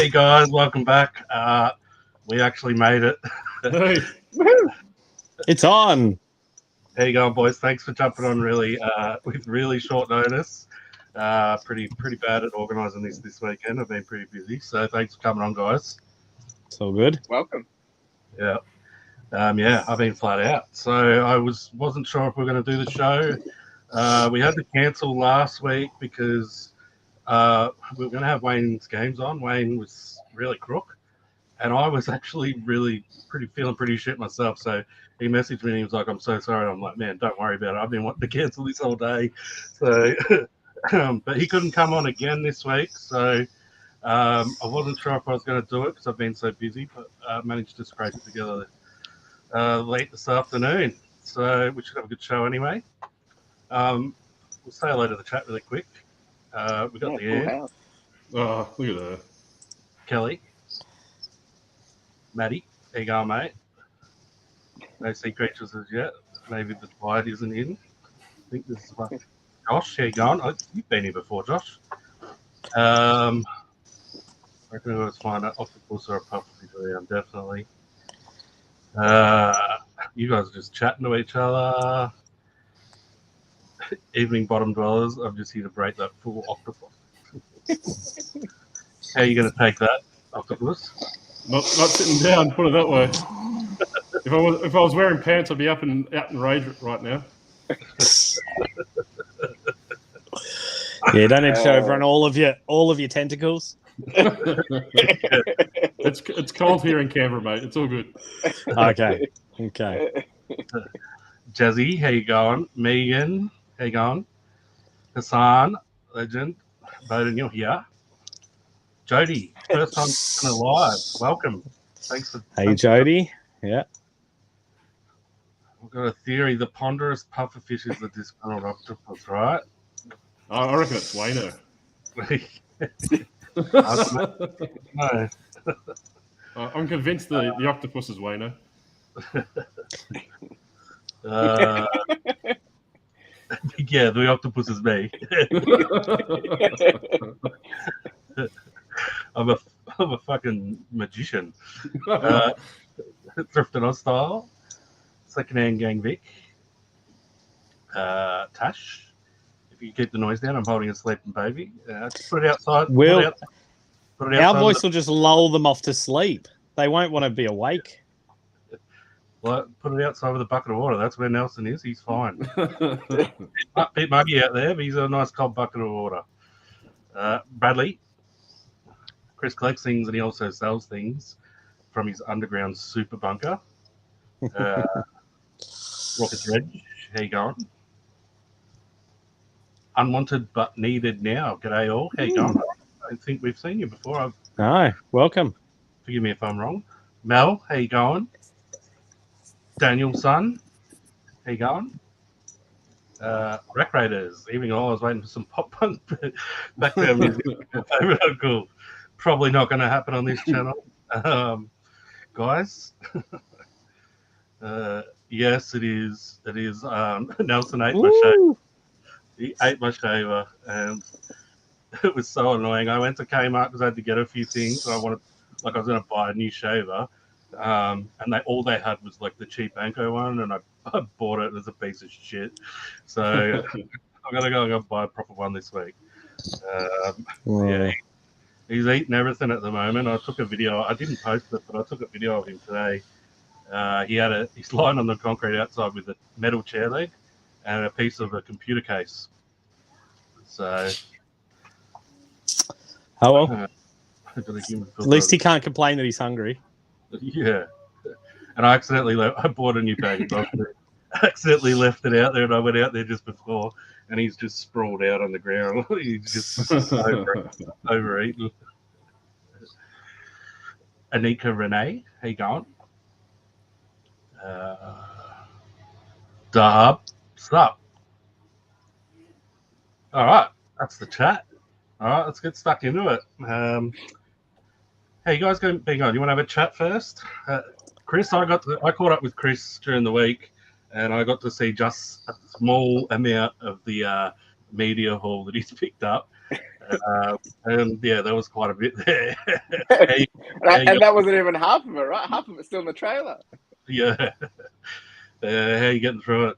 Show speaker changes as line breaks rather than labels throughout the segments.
Hey guys, welcome back. We actually made it.
Hey.
It's on.
How you going, boys? Thanks for jumping on with really short notice. Pretty bad at organising this weekend. I've been pretty busy, so thanks for coming on, guys.
It's all good.
Welcome.
Yeah. I've been flat out. So I wasn't sure if we were going to do the show. We had to cancel last week because we were going to have Wayne's games on. Wayne was really crook, and I was actually feeling pretty shit myself. So he messaged me and he was like, "I'm so sorry." I'm like, "Man, don't worry about it. I've been wanting to cancel this all day." So, but he couldn't come on again this week. So I wasn't sure if I was going to do it because I've been so busy, but I managed to scrape it together late this afternoon. So we should have a good show anyway. We'll say hello to the chat really quick. We got the air.
Oh, look at that.
Kelly. Maddie. There you go, mate. No sea creatures as yet. Maybe the tide isn't in. I think this is fun. Josh, how you going? You've been here before, Josh. I reckon we'll find an octopus or a pufferfish around, definitely. You guys are just chatting to each other. Evening bottom dwellers, I'm just here to break that full octopus. How are you going to take that, octopus?
Not sitting down. Put it that way. If I was wearing pants, I'd be out in rage right now.
Yeah, don't need to show everyone all of your tentacles.
It's cold here in Canberra, mate. It's all good.
Okay.
Jazzy, how you going? Megan, how you going? Hassan, legend. Bohdan, you're here. Jody, first time live. Welcome. Thanks for.
Hey, Jody. Yeah.
We've got a theory. The ponderous pufferfish is the disgruntled octopus, right?
I reckon it's Wayno.
No.
I'm convinced the octopus is Wayno.
Yeah, the octopus is me. I'm a fucking magician. Thrift and Oz style. Secondhand gang Vic. Tash. If you keep the noise down, I'm holding a sleeping baby. Just put it outside.
Our voice will just lull them off to sleep. They won't want to be awake.
Well, put it outside with a bucket of water. That's where Nelson is. He's fine. A bit muggy out there, but he's a nice cold bucket of water. Bradley. Chris collects things and he also sells things from his underground super bunker. Rocket Red, how you going? Unwanted but needed now. G'day all. How you going? I don't think we've seen you before.
No, welcome.
Forgive me if I'm wrong. Mel, how you going? Daniel's son, how you going? Wreck Raiders, evening all. I was waiting for some pop punk background music. Favorite uncle. Probably not going to happen on this channel, guys. Yes, it is. It is. Nelson ate my shaver. He ate my shaver, and it was so annoying. I went to Kmart because I had to get a few things. I was going to buy a new shaver. And all they had was like the cheap Anko one, and I bought it as a piece of shit. So I'm gonna go buy a proper one this week. Yeah, he's eating everything at the moment. I took a video. I didn't post it, but I took a video of him today. He's lying on the concrete outside with a metal chair leg and a piece of a computer case. So,
At least he can't complain that he's hungry.
Yeah, and I bought a new bag of dog food. I accidentally left it out there, and I went out there just before, and he's just sprawled out on the ground. He's just overeaten. Anika Renee, how you going? Dub, sup? All right, that's the chat. All right, let's get stuck into it. Hey, you guys been going? You want to have a chat first? Chris, I caught up with Chris during the week, and I got to see just a small amount of the media haul that he's picked up. And yeah, there was quite a bit there.
And that wasn't even half of it, right? Half of it's still in the trailer.
Yeah. How are you getting through it?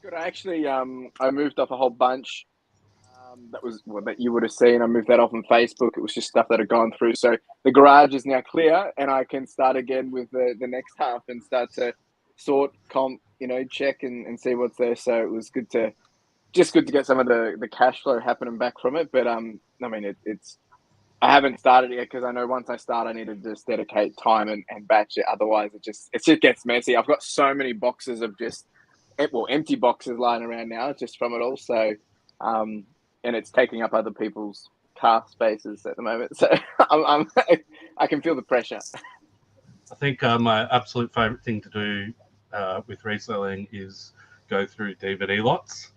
Good. I actually, I moved off a whole bunch. That you would have seen. I moved that off on Facebook. It was just stuff that had gone through. So the garage is now clear, and I can start again with the next half and start to sort, comp, check and see what's there. So it was good to get some of the cash flow happening back from it. But I mean, I haven't started yet because I know once I start, I need to just dedicate time and batch it. Otherwise, it just gets messy. I've got so many boxes of empty boxes lying around now just from it all. So, and it's taking up other people's car spaces at the moment. So I can feel the pressure.
I think my absolute favorite thing to do with reselling is go through DVD lots,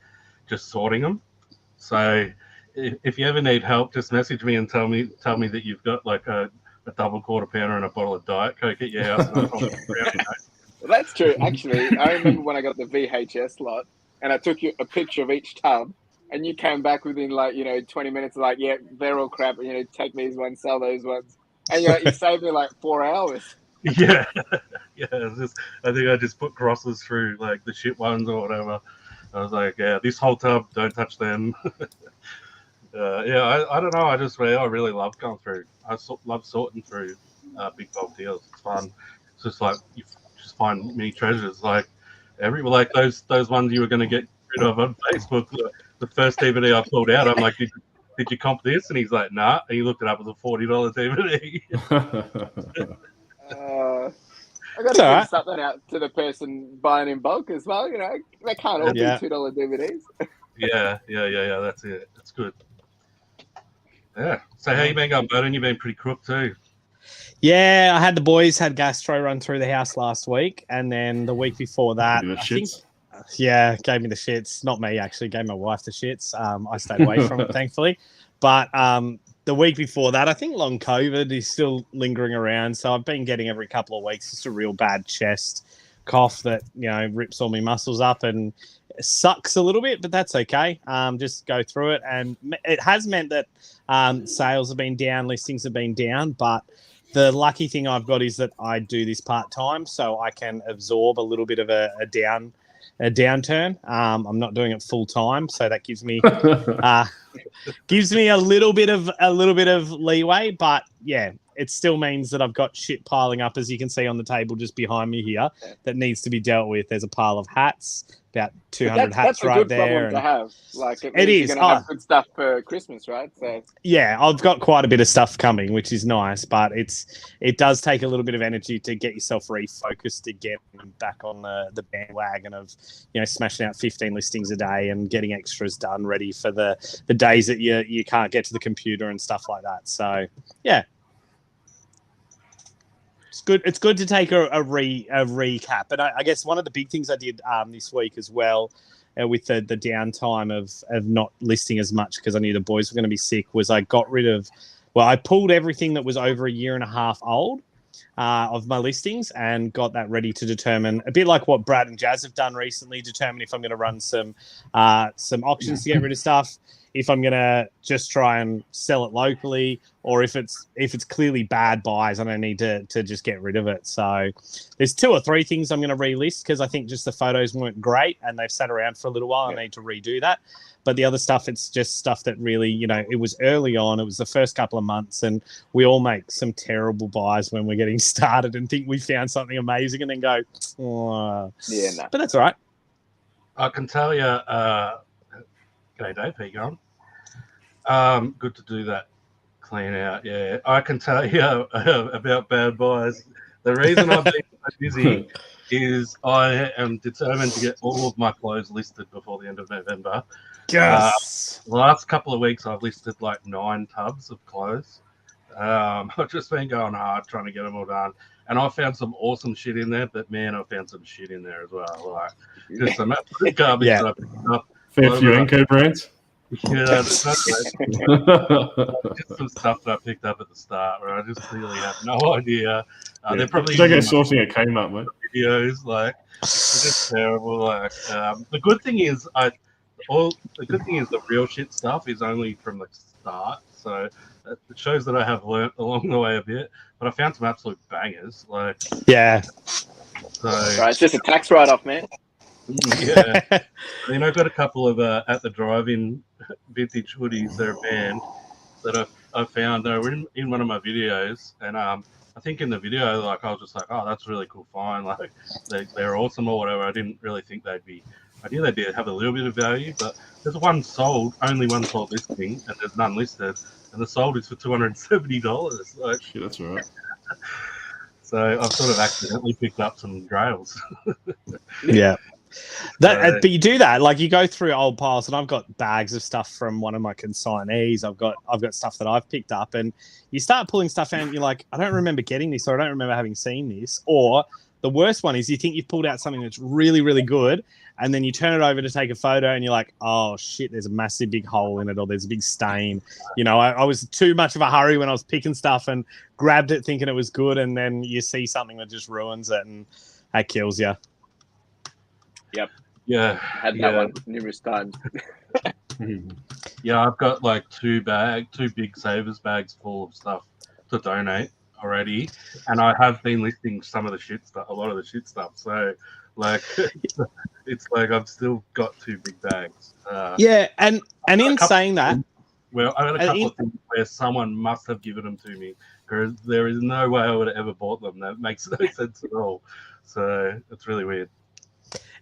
just sorting them. So if you ever need help, just message me and tell me that you've got like a double quarter pounder and a bottle of Diet Coke at your house.
Well, that's true. Actually, I remember when I got the VHS lot and I took you a picture of each tub. And you came back within 20 minutes, like, yeah, they're all crap. Take these ones, sell those ones, and you saved me like 4 hours.
Yeah, yeah. I think I just put crosses through like the shit ones or whatever. I was like, yeah, this whole tub, don't touch them. Yeah, I don't know. I really love going through. I love sorting through big bulk deals. It's fun. It's just like you just find mini treasures, like those ones you were going to get rid of on Facebook. The first DVD I pulled out, I'm like, did you comp this? And he's like, nah. And he looked it up as a $40 DVD.
I got to start that out to the person buying in bulk as well. They can't all be $2 DVDs.
Yeah. That's it. That's good. Yeah. So how you been going, Bohdan? You've been pretty crook too.
Yeah, I had the boys had gastro run through the house last week, and then the week before that, gave me the shits. Not me, actually. Gave my wife the shits. I stayed away from it, thankfully. But the week before that, I think long COVID is still lingering around. So I've been getting every couple of weeks just a real bad chest cough that, rips all my muscles up and sucks a little bit, but that's okay. Just go through it. And it has meant that sales have been down, listings have been down. But the lucky thing I've got is that I do this part-time, so I can absorb a little bit of a downturn. I'm not doing it full time, so that gives me a little bit of leeway. But yeah, it still means that I've got shit piling up, as you can see on the table just behind me here, that needs to be dealt with. There's a pile of hats, about 200 hats right there.
That's a good problem to have. Like it is. You're going to have good stuff for Christmas, right? So
yeah, I've got quite a bit of stuff coming, which is nice, but it does take a little bit of energy to get yourself refocused again and back on the bandwagon of smashing out 15 listings a day and getting extras done, ready for the days that you can't get to the computer and stuff like that. So yeah. It's good to take a recap. And I guess one of the big things I did this week as well, with the downtime of not listing as much because I knew the boys were going to be sick, was I pulled everything that was over a year and a half old of my listings and got that ready to determine, a bit like what Brad and Jazz have done recently, determine if I'm going to run some auctions to get rid of stuff, if I'm going to just try and sell it locally, or if it's clearly bad buys and I need to just get rid of it. So there's 2 or 3 things I'm going to relist because I think just the photos weren't great and they've sat around for a little while. I need to redo that. But the other stuff, it's just stuff that really, it was early on. It was the first couple of months, and we all make some terrible buys when we're getting started and think we found something amazing and then go, oh.
Yeah, no.
But that's all right.
I can tell you, g'day Dave, how you going? Good to do that clean out. Yeah, I can tell you about bad buys. The reason I've been so busy is I am determined to get all of my clothes listed before the end of November.
Yes.
The last couple of weeks, I've listed like 9 tubs of clothes. I've just been going hard trying to get them all done. And I found some awesome shit in there, but man, I found some shit in there as well. Like, just some absolute garbage that I picked up.
Fair few Enco brands.
Yeah, that's great. Just some stuff that I picked up at the start where I just clearly have no idea. They're probably
don't go sourcing at Kmart, mate.
Videos, like, it's just terrible. Like, the good thing is, all the good thing is the real shit stuff is only from the start, so it shows that I have learnt along the way a bit. But I found some absolute bangers, like
Yeah.
so.
Right, it's just a tax write-off, man.
Yeah, I've got a couple of at the drive-in vintage hoodies that are banned that I found. They were in one of my videos, and I think in the video, like I was just like, oh, that's a really cool find. Like they're awesome or whatever. I didn't really think they'd be. I knew they'd have a little bit of value, but there's only one sold listing, and there's none listed, and the sold is for $270. Like,
Shit, that's all right.
So I've sort of accidentally picked up some grails.
Yeah. But you do that, like you go through old piles, and I've got bags of stuff from one of my consignees. I've got stuff that I've picked up, and you start pulling stuff out, and you're like, I don't remember getting this, or I don't remember having seen this. Or the worst one is you think you've pulled out something that's really, really good, and then you turn it over to take a photo, and you're like, oh shit, there's a massive big hole in it, or there's a big stain. You know, I was too much of a hurry when I was picking stuff and grabbed it thinking it was good, and then you see something that just ruins it, and that kills you.
Yep.
Yeah,
I had that one numerous times.
Yeah, I've got like two big savers bags full of stuff to donate already, and I have been listing some of the shit stuff, a lot of the shit stuff. So, like, it's like I've still got two big bags.
Yeah, and in saying that,
well, I had a couple of things where someone must have given them to me, because there is no way I would have ever bought them. That makes no sense at all. So it's really weird.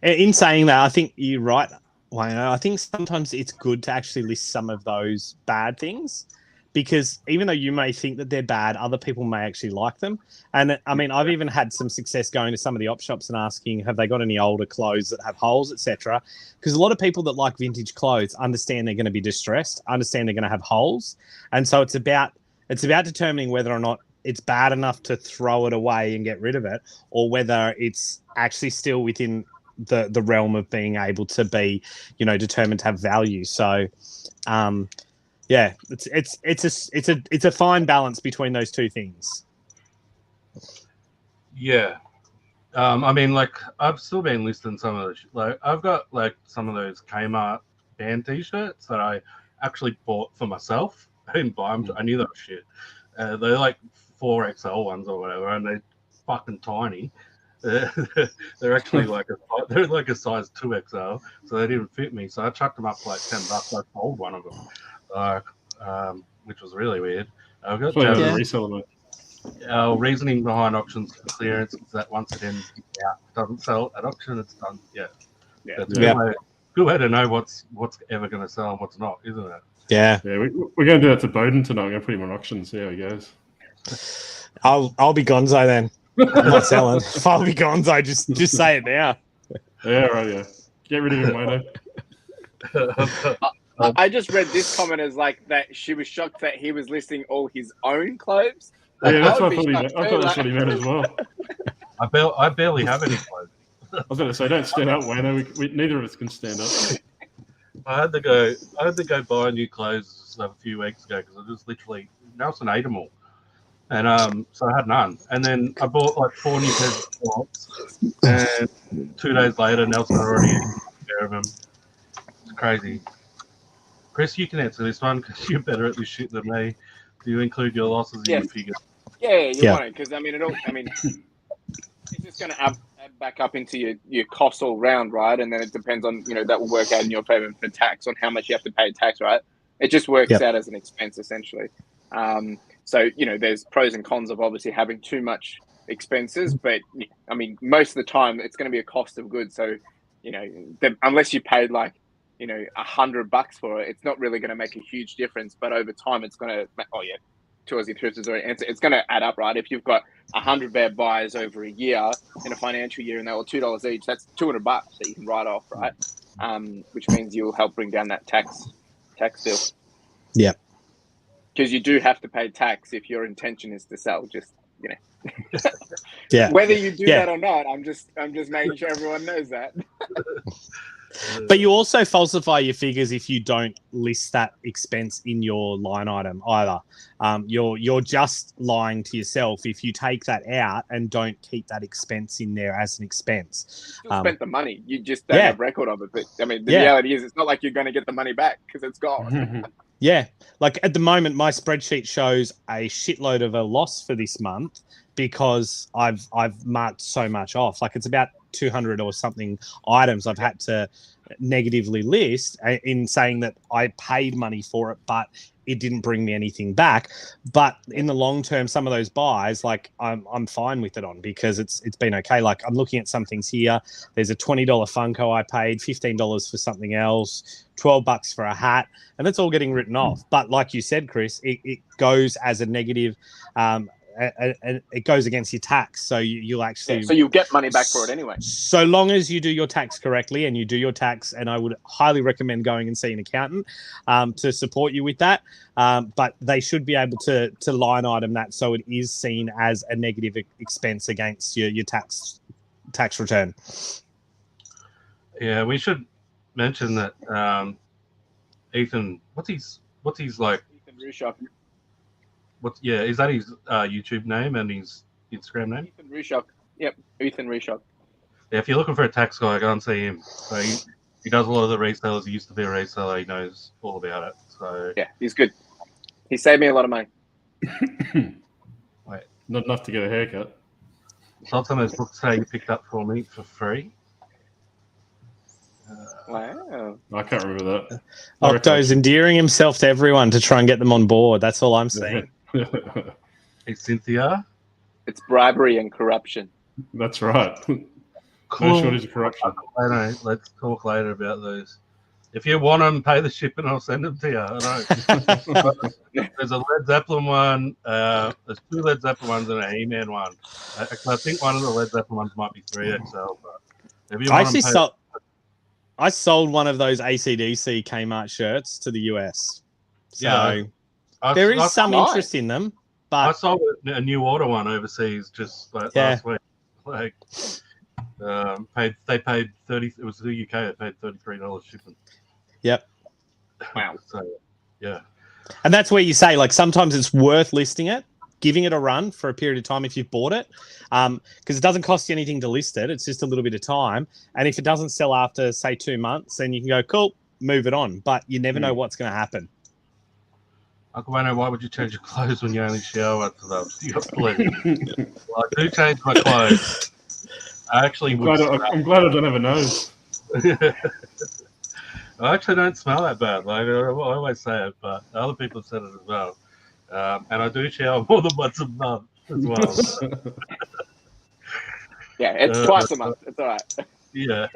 In saying that, I think you're right, Wayno. I think sometimes it's good to actually list some of those bad things, because even though you may think that they're bad, other people may actually like them. And I mean, I've even had some success going to some of the op shops and asking, have they got any older clothes that have holes, etc. Because a lot of people that like vintage clothes understand they're going to be distressed, understand they're going to have holes. And so it's about determining whether or not it's bad enough to throw it away and get rid of it, or whether it's actually still within the realm of being able to be, you know, determined to have value. So, yeah, it's a fine balance between those two things.
Yeah, I mean, like I've still been listing some of the like I've got like some of those Kmart band T-shirts that I actually bought for myself. I didn't buy them. I knew they were shit. They're like 4XL ones or whatever, and they're fucking tiny. They're actually like a size 2XL, so they didn't fit me. So I chucked them up for like $10. I sold one of them, which was really weird. I've got
reseller.
Our reasoning behind auctions for clearance is that once it ends out, it doesn't sell at auction. It's done. That's a good way to know what's ever going to sell and what's not, isn't it?
Yeah.
We're going to do that to Bohdan tonight. We're going to put him on auction and see how he goes.
I'll be gonzo then. I'm not selling. If I'll be gonzo, just say it now.
Yeah, right. Yeah, get rid of him, Wayno.
I just read this comment as like that she was shocked that he was listing all his own clothes.
Yeah, that's what I thought. I thought that's what he meant as well.
I barely have any clothes.
I was going to say, don't stand up, Wayno. We neither of us can stand up.
I had to go buy new clothes a few weeks ago because I just literally Nelson ate them all. And so I had none. And then I bought like 4 new pairs of shorts. And 2 days later, Nelson already ate a pair of them. It's crazy. Chris, you can answer this one because you're better at this shit than me. Do you include your losses in your figure?
Yeah, you want it because it's just going to add back up into your costs all round, right? And then it depends on, that will work out in your favor for tax on how much you have to pay tax, right? It just works out as an expense essentially. So, there's pros and cons of obviously having too much expenses, but I mean, most of the time it's going to be a cost of goods. So, unless you paid like, $100 for it, it's not really going to make a huge difference. But over time, it's going to, two Aussie Thrifts is already answered. It's going to add up, right? If you've got 100 bear buys over a year in a financial year and they were $2 each, that's $200 that you can write off, right? Which means you'll help bring down that tax bill. Yeah. Because you do have to pay tax if your intention is to sell. Just
yeah.
Whether you do that or not, I'm just making sure everyone knows that.
But you also falsify your figures if you don't list that expense in your line item either. You're just lying to yourself if you take that out and don't keep that expense in there as an expense.
You still spent the money. You just don't have record of it. But I mean, the reality is, it's not like you're going to get the money back because it's gone.
Yeah, like at the moment, my spreadsheet shows a shitload of a loss for this month because I've marked so much off. Like it's about 200 or something items I've had to negatively list in saying that I paid money for it, but it didn't bring me anything back. But in the long term, some of those buys, like I'm fine with it on because it's been okay. Like I'm looking at some things here. There's a $20 Funko I paid, $15 for something else, $12 for a hat, and that's all getting written off. But like you said, Chris, it goes as a negative. It goes against your tax, so you'll actually.
So you'll get money back for it anyway.
So long as you do your tax correctly, and you do your tax, and I would highly recommend going and see an accountant to support you with that. But they should be able to line item that so it is seen as a negative expense against your tax return.
Yeah, we should mention that Ethan. What's his like?
Ethan Rushok.
Is that his YouTube name and his Instagram name?
Ethan Rushok. Yep, Ethan Rushok.
Yeah, if you're looking for a tax guy, go and see him. So he does a lot of the resellers. He used to be a reseller. He knows all about it. So
yeah, he's good. He saved me a lot of money.
Wait,
not enough to get a haircut.
Sold some of those books today you picked up for me for free.
Wow.
I can't remember that.
Octo's endearing himself to everyone to try and get them on board. That's all I'm saying.
Hey, Cynthia.
It's bribery and corruption.
That's right.
Cool.
No shortage of corruption.
I know. Let's talk later about those. If you want them, pay the shipping. I'll send them to you. I know. There's a Led Zeppelin one. There's 2 Led Zeppelin ones and a He-Man one. I think one of the Led Zeppelin ones might be 3XL. But if you want
I sold one of those AC/DC Kmart shirts to the US. So there is some interest in them. But
I sold a New Order one overseas just last week. Like, they paid 30. It was the UK. They paid $33 shipping.
Yep.
Wow.
So yeah.
And that's where you say, like, sometimes it's worth listing it, giving it a run for a period of time if you've bought it, because it doesn't cost you anything to list it. It's just a little bit of time. And if it doesn't sell after, say, 2 months, then you can go, cool, move it on. But you never know what's going to happen.
Uncle Wayno, why would you change your clothes when you only shower after them? You got plenty. Well, I do change my clothes. I actually
I'm glad I don't have a nose.
I actually don't smell that bad. Like I always say it, but other people have said it as well. And I do shower more than once a month as well.
Yeah, it's twice a month. It's all right.
Yeah.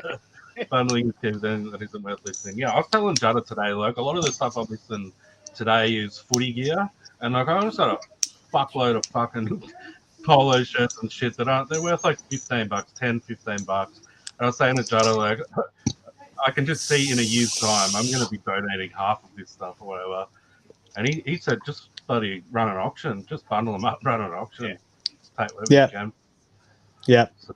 Funneling then that isn't worth listening. Yeah, I was telling Jada today, like a lot of the stuff I'm listening today is footy gear, and like I just got a fuckload of fucking polo shirts and shit they're worth like $15, $10-15. And I was saying to Jada, like, I can just see in a year's time I'm going to be donating half of this stuff or whatever. And he said, just bloody run an auction, just bundle them up, run an auction, just take whatever you can.
Yeah.
So,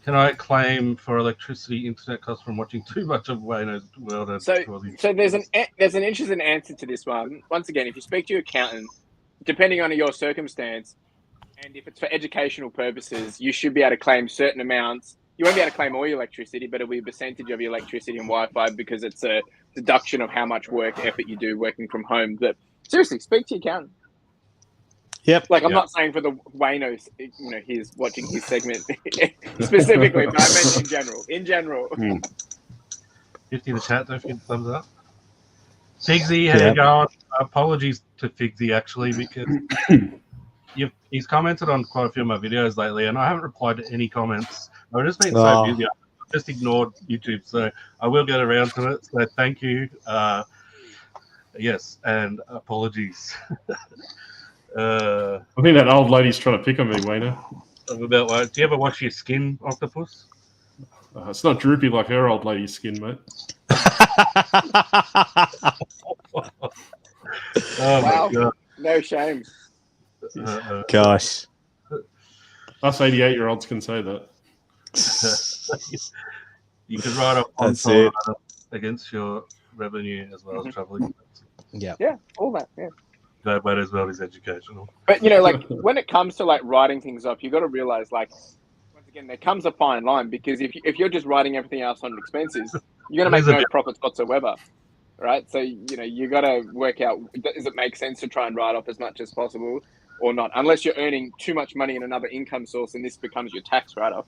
can I claim for electricity internet costs from watching too much of Wayno's World?
So there's an interesting answer to this one. Once again, if you speak to your accountant, depending on your circumstance, and if it's for educational purposes, you should be able to claim certain amounts. You won't be able to claim all your electricity, but it'll be a percentage of your electricity and Wi-Fi because it's a deduction of how much effort you do working from home. But seriously, speak to your accountant.
Yep.
Like, I'm not saying for the Waynos, he's watching his segment specifically, but I meant in general. In general.
50 in the chat, don't forget the thumbs up. Figsy, how you going? Apologies to Figsy, actually, because he's commented on quite a few of my videos lately, and I haven't replied to any comments. I've just been so busy. I've just ignored YouTube, so I will get around to it. So thank you. Yes, and apologies.
I think that old lady's trying to pick on me, Wayno.
Do you ever wash your skin, Octopus?
It's not droopy like her old lady's skin, mate.
Oh my God.
No shame.
Gosh.
Us 88-year-olds can say that.
You could write off on-time against your revenue as well as traveling.
Yeah, all that. Yeah.
That might as well is educational.
But like when it comes to like writing things off, you got to realize like once again there comes a fine line, because if you're just writing everything else on expenses, you're gonna make no profits whatsoever, right? So you got to work out, does it make sense to try and write off as much as possible or not, unless you're earning too much money in another income source and this becomes your tax write-off.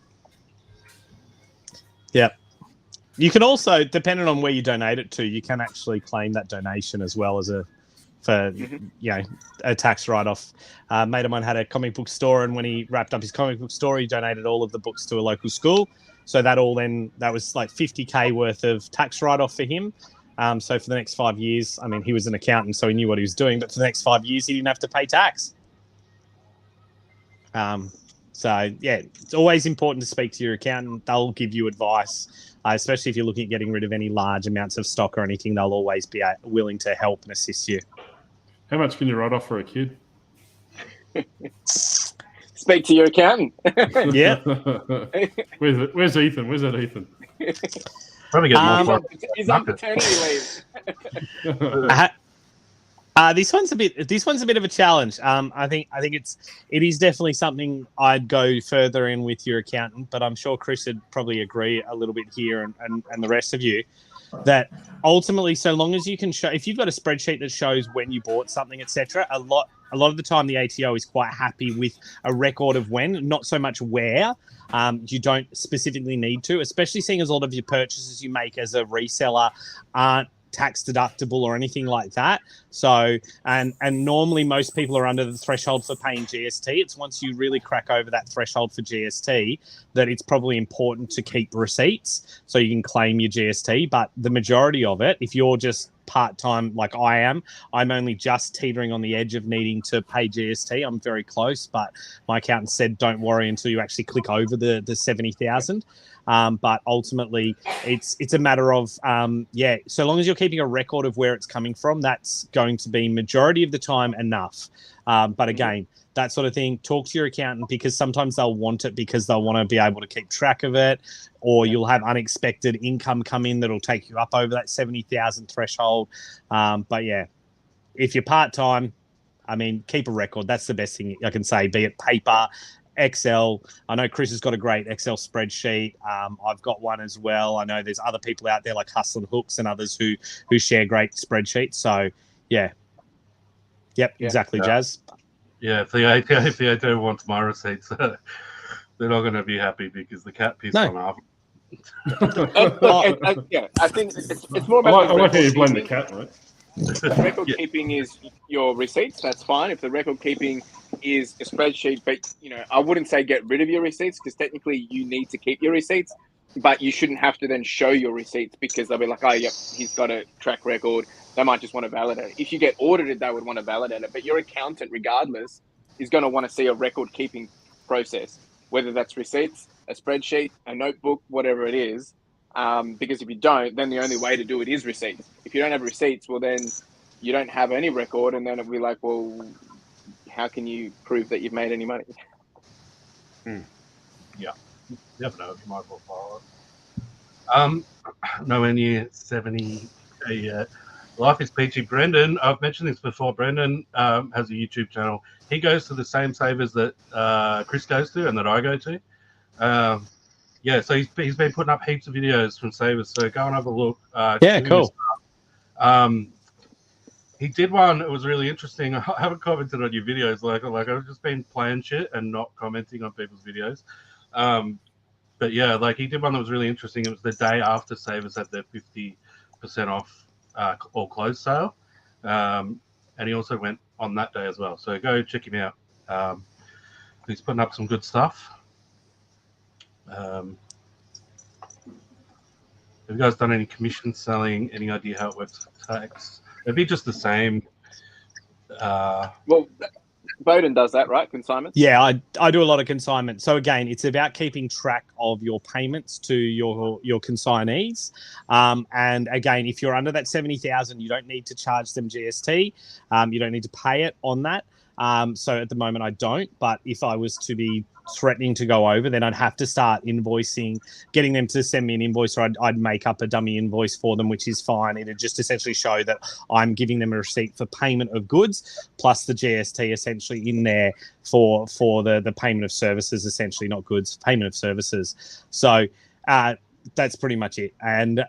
Yeah. You can also, depending on where you donate it to, you can actually claim that donation as well as a tax write-off. A mate of mine had a comic book store, and when he wrapped up his comic book store, he donated all of the books to a local school. So that was like $50K worth of tax write-off for him. So for the next 5 years, I mean, he was an accountant, so he knew what he was doing, but for the next 5 years, he didn't have to pay tax. So yeah, it's always important to speak to your accountant. They'll give you advice. Especially if you're looking at getting rid of any large amounts of stock or anything, they'll always be willing to help and assist you.
How much can you write off for a kid?
Speak to your accountant.
Yeah.
Where's Ethan? Where's that Ethan?
Probably get more.
He's on paternity leave.
This one's a bit of a challenge. I think it is definitely something I'd go further in with your accountant, but I'm sure Chris would probably agree a little bit here, and the rest of you, that ultimately, so long as you can show, if you've got a spreadsheet that shows when you bought something, etc., a lot of the time the ATO is quite happy with a record of when, not so much where. You don't specifically need to, especially seeing as a lot of your purchases you make as a reseller aren't tax deductible or anything like that. So, and normally most people are under the threshold for paying GST. It's once you really crack over that threshold for GST that it's probably important to keep receipts so you can claim your GST. But the majority of it, if you're just part-time like I am, I'm only just teetering on the edge of needing to pay GST. I'm very close, but my accountant said don't worry until you actually click over the 70,000. But ultimately, it's a matter of, so long as you're keeping a record of where it's coming from, that's going to be majority of the time enough. But again, that sort of thing, talk to your accountant, because sometimes they'll want it because they'll want to be able to keep track of it, or you'll have unexpected income come in that'll take you up over that 70,000 threshold. But yeah, if you're part-time, I mean, keep a record. That's the best thing I can say, be it paper, Excel. I know Chris has got a great Excel spreadsheet. I've got one as well. I know there's other people out there like Hustle and Hooks and others who share great spreadsheets. So yeah. Yep, exactly, Jazz.
Yeah, if the ATO wants my receipts, they're not going to be happy because the cat pissed on half.
I think it's more about.
I like how you blame the cat, right?
Record keeping is your receipts. That's fine. If the record keeping is a spreadsheet, but I wouldn't say get rid of your receipts, because technically you need to keep your receipts, but you shouldn't have to then show your receipts because they'll be like, oh, yep, he's got a track record. They might just want to validate it. If you get audited, they would want to validate it. But your accountant, regardless, is going to want to see a record keeping process, whether that's receipts, a spreadsheet, a notebook, whatever it is. Because if you don't, then the only way to do it is receipts. If you don't have receipts, well, then you don't have any record, and then it'll be like, well, how can you prove that you've made any money?
Yeah, never know. You might as well follow it. Nowhere near 70 yet. Life is peachy. Brendan, I've mentioned this before. Brendan has a YouTube channel. He goes to the same savers that Chris goes to and that I go to. So he's been putting up heaps of videos from savers. So go and have a look.
Cool.
He did one. It was really interesting. I haven't commented on your videos. Like I've just been playing shit and not commenting on people's videos. But yeah, like he did one that was really interesting. It was the day after savers had their 50% off all clothes sale, and he also went on that day as well. So go check him out. He's putting up some good stuff. Have you guys done any commission selling? Any idea how it works for tax? It'd be just the same.
Well, Bohdan does that, right? Consignments?
Yeah, I do a lot of consignment. So again, it's about keeping track of your payments to your consignees. And again, if you're under that 70,000, you don't need to charge them GST. You don't need to pay it on that. So at the moment I don't, but if I was to be threatening to go over, then I'd have to start invoicing, getting them to send me an invoice, or I'd make up a dummy invoice for them, which is fine. It'd just essentially show that I'm giving them a receipt for payment of goods plus the GST essentially in there for the payment of services, essentially, not goods, payment of services. So that's pretty much it. And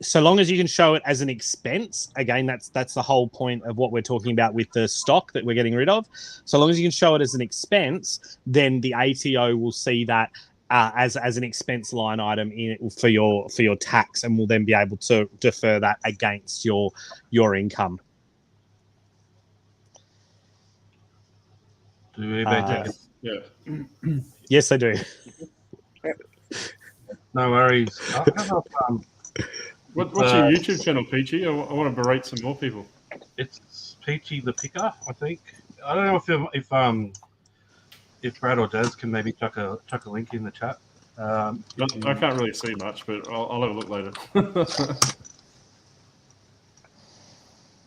so long as you can show it as an expense, again, that's the whole point of what we're talking about with the stock that we're getting rid of. So long as you can show it as an expense, then the ATO will see that as an expense line item for your tax, and will then be able to defer that against your income.
Do we take it?
Yeah.
Yes, I do.
No worries.
What's your YouTube channel, Peachy? I want to berate some more people.
It's Peachy the Picker, I think. I don't know if Brad or Jazz can maybe chuck a link in the chat.
I can't really see much, but I'll have a look later.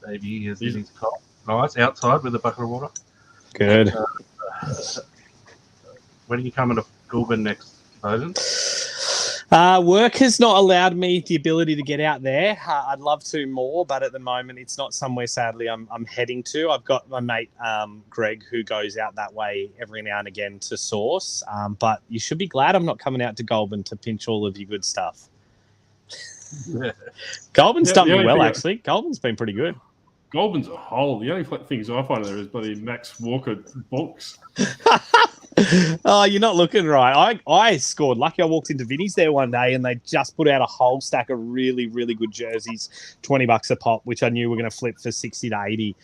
Maybe he is in his car. Nice, outside with a bucket of water.
Good.
When are you coming to Goulburn next, Bohdan?
Work has not allowed me the ability to get out there. I'd love to more, but at the moment it's not somewhere, sadly, I'm heading to. I've got my mate Greg, who goes out that way every now and again to source. But you should be glad I'm not coming out to Goulburn to pinch all of your good stuff. Goulburn's done me well, actually. Goulburn's been pretty good.
Goulburn's a hole. The only things I find there is bloody Max Walker books.
Oh, you're not looking right. I scored lucky. I walked into Vinny's there one day and they just put out a whole stack of really, really good jerseys, $20 a pop, which I knew were going to flip for 60 to 80.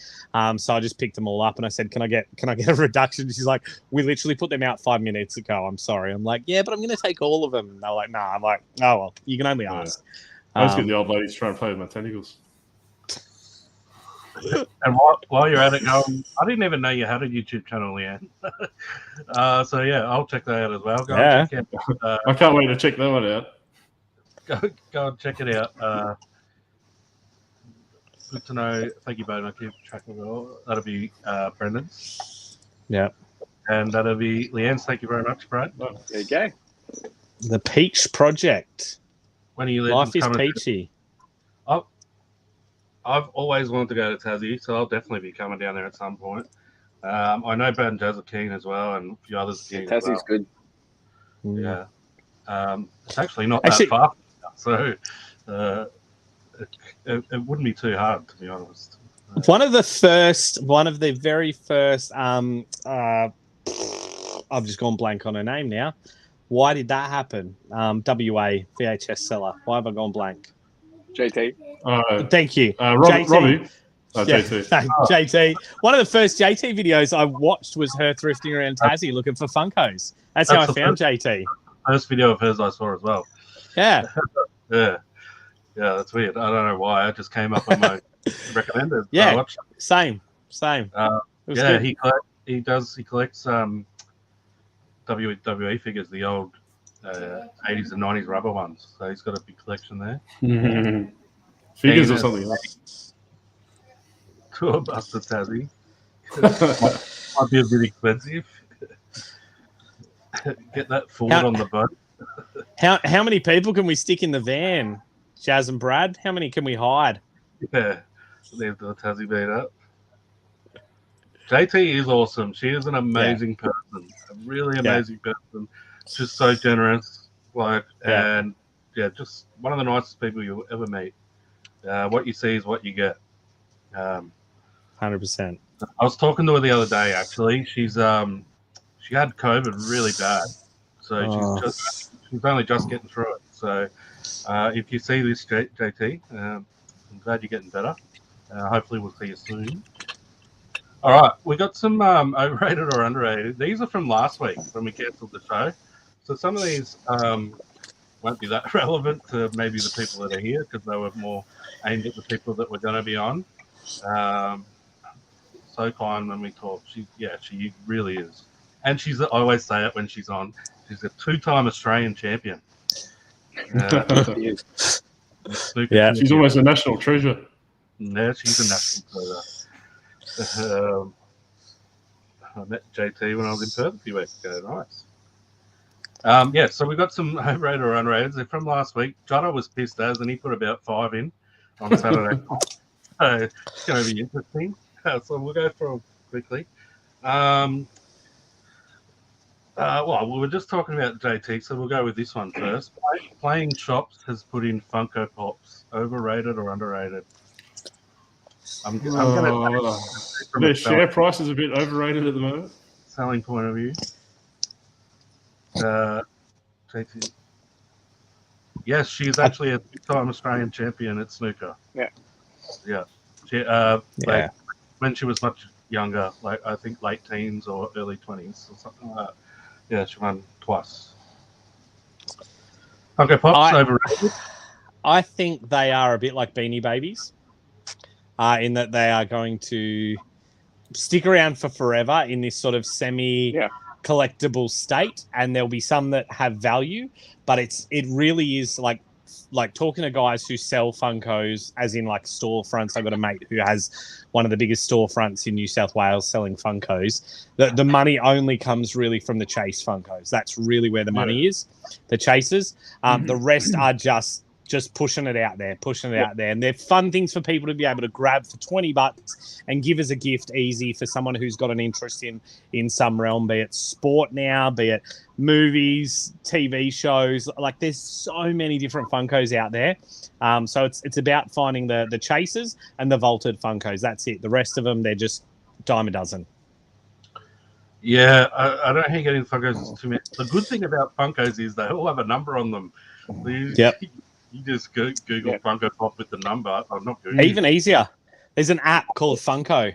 So I just picked them all up and I said, can I get a reduction? She's like, we literally put them out 5 minutes ago. I'm sorry. I'm like, yeah, but I'm going to take all of them. And they're like, nah. I'm like, oh, well, you can only ask.
I just get the old ladies trying to play with my tentacles.
And while you're at it, I didn't even know you had a YouTube channel, Leanne. So yeah, I'll check that out as well. Go and check it.
I can't wait to check that one out.
Go and check it out. Good to know. Thank you, Bohdan. I keep track of it all. That'll be Brendan.
Yeah.
And that'll be Leanne's. Thank you very much, Brad.
There you go.
The Peach Project.
When are you
Life is peachy.
I've always wanted to go to Tassie, so I'll definitely be coming down there at some point. I know Brad and Jazz are keen as well, and a few others are keen as well.
Tassie's good.
Yeah. It's actually not that far, so it wouldn't be too hard, to be honest.
One of the very first, I've just gone blank on her name now. Why did that happen? WA VHS seller. Why have I gone blank?
JT.
Thank you.
Robbie.
JT. JT. One of the first JT videos I watched was her thrifting around Tassie looking for Funkos. That's how I found JT.
First video of hers I saw as well.
Yeah.
Yeah, that's weird. I don't know why. I just came up on my recommended.
Yeah, same.
Yeah, he collects WWE figures, the old 80s and 90s rubber ones. So he's got a big collection there.
Mm-hmm. Figures or something else.
Tour bus to Tassie. Might be a bit expensive. Get that forward on the boat.
How many people can we stick in the van, Jazz and Brad? How many can we hide?
Yeah, leave the Tassie beat up. JT is awesome. She is an amazing person, a really amazing person. She's so generous, and just one of the nicest people you'll ever meet. What you see is what you get.
100%.
I was talking to her the other day. Actually, she had COVID really bad, so she's only just getting through it. So if you see this, JT, I'm glad you're getting better. Hopefully, we'll see you soon. All right, we got some overrated or underrated. These are from last week when we cancelled the show. So some of these won't be that relevant to maybe the people that are here because they were more aimed at the people that were going to be on. So kind when we talk. She really is. And I always say it when she's on, she's a 2-time Australian champion.
She's almost a national treasure.
Yeah, she's a national treasure. I met JT when I was in Perth a few weeks ago. Nice. So we got some overrated or unrated. They're from last week. Jono was pissed as, and he put about 5 in on Saturday. So it's going to be interesting. So we'll go through them quickly. We were just talking about JT, so we'll go with this one first. Playing Chops has put in Funko Pops. Overrated or underrated? I'm going to...
Their share price is a bit overrated at the moment.
Selling point of view. JT. Yes, she's actually a two-time Australian champion at snooker. Yeah. She, when she was much younger, like I think late teens or early 20s or something like that. Yeah, she won twice. Funko Pops overrated?
I think they are a bit like Beanie Babies, in that they are going to stick around for forever in this sort of semi-collectible state, and there'll be some that have value, but it really is like talking to guys who sell Funkos, as in like storefronts. I've got a mate who has one of the biggest storefronts in New South Wales selling Funkos. The money only comes really from the chase Funkos. That's really where the money is, the chasers. The rest are just pushing it out there. And they're fun things for people to be able to grab for $20 and give as a gift easy for someone who's got an interest in some realm, be it sport now, be it movies, TV shows. Like there's so many different Funkos out there. So it's about finding the chasers and the vaulted Funkos. That's it. The rest of them, they're just dime a dozen.
Yeah, I don't think getting Funkos is too many. The good thing about Funkos is they all have a number on them. You just Google Funko Pop with the number. I'm not Googling.
Even easier. There's an app called Funko.